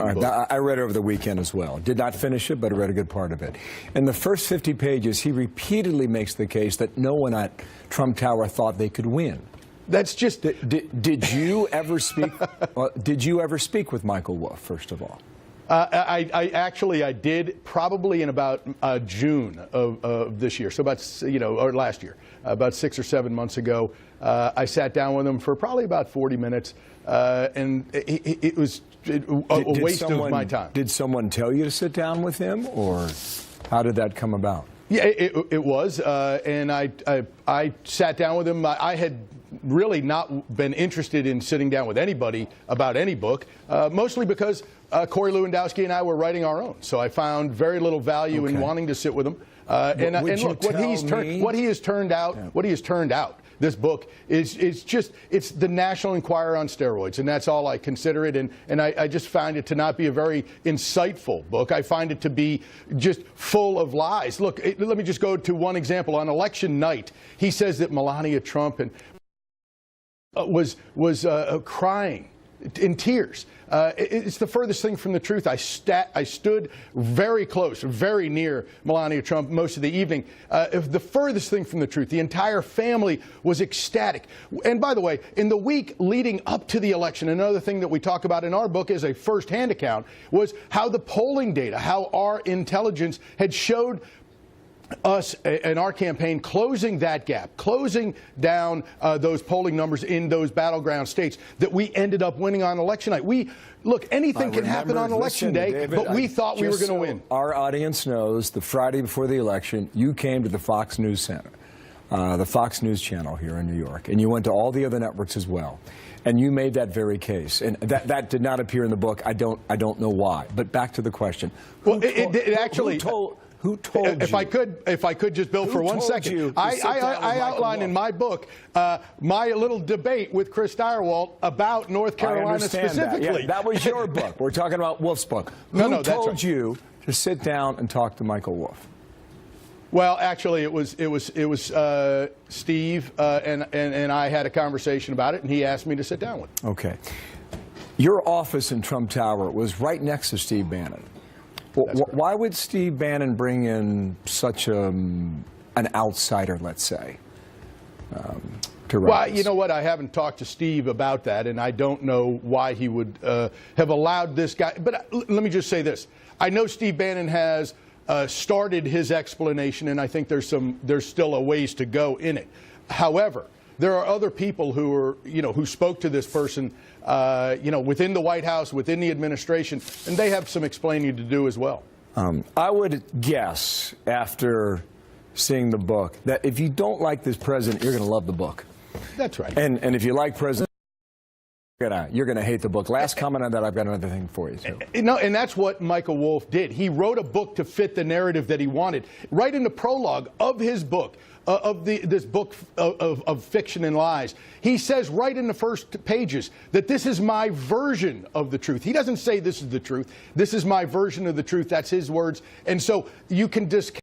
right, book. I read it over the weekend as well. Did not finish it, but I read a good part of it. In the first 50 pages, he repeatedly makes the case that no one at Trump Tower thought they could win. That's just. Did you ever speak? Did you ever speak with Michael Wolff, first of all? I did probably in about June of this year, so about or last year, about 6 or 7 months ago. I sat down with him for probably about 40 minutes, and it was a waste of my time. Did someone tell you to sit down with him, or how did that come about? Yeah, it was, and I sat down with him. I had really not been interested in sitting down with anybody about any book, mostly because Corey Lewandowski and I were writing our own. So I found very little value in wanting to sit with him. And look, what he has turned out. This book is it's the National Enquirer on steroids, and that's all I consider it. And I just find it to not be a very insightful book. I find it to be just full of lies. Look, let me just go to one example. On election night, he says that Melania Trump was crying in tears. It's the furthest thing from the truth. I stood very close, very near Melania Trump most of the evening. The furthest thing from the truth. The entire family was ecstatic. And by the way, in the week leading up to the election, another thing that we talk about in our book as a first-hand account was how the polling data, how our intelligence had showed us and our campaign closing that gap, closing down those polling numbers in those battleground states, that we ended up winning on election night. Look, anything can happen on election day, David, but we thought we were going to win. Our audience knows the Friday before the election, you came to the Fox News Center, the Fox News channel here in New York, and you went to all the other networks as well. And you made that very case, and that did not appear in the book. I don't know why. But back to the question. Well, it actually. Who told you? If I could just, Bill, for 1 second. I outline in my book my little debate with Chris Stirewalt about North Carolina specifically. Yeah, that was your book. We're talking about Wolff's book. Who told you to sit down and talk to Michael Wolff? Well, actually, it was Steve and I had a conversation about it, and he asked me to sit down with him. Okay. Your office in Trump Tower was right next to Steve Bannon. Why would Steve Bannon bring in such an outsider, let's say, to write? Well, you know what? I haven't talked to Steve about that, and I don't know why he would have allowed this guy. But let me just say this. I know Steve Bannon has started his explanation, and I think there's still a ways to go in it. However, there are other people who spoke to this person, within the White House, within the administration, and they have some explaining to do as well. I would guess, after seeing the book, that if you don't like this president, you're going to love the book. That's right. And if you like president, you're going to hate the book. Last comment on that, I've got another thing for you, too. No, and that's what Michael Wolff did. He wrote a book to fit the narrative that he wanted. Right in the prologue of his book, this book of fiction and lies, he says right in the first pages that this is my version of the truth. He doesn't say this is the truth. This is my version of the truth. That's his words. And so you can discount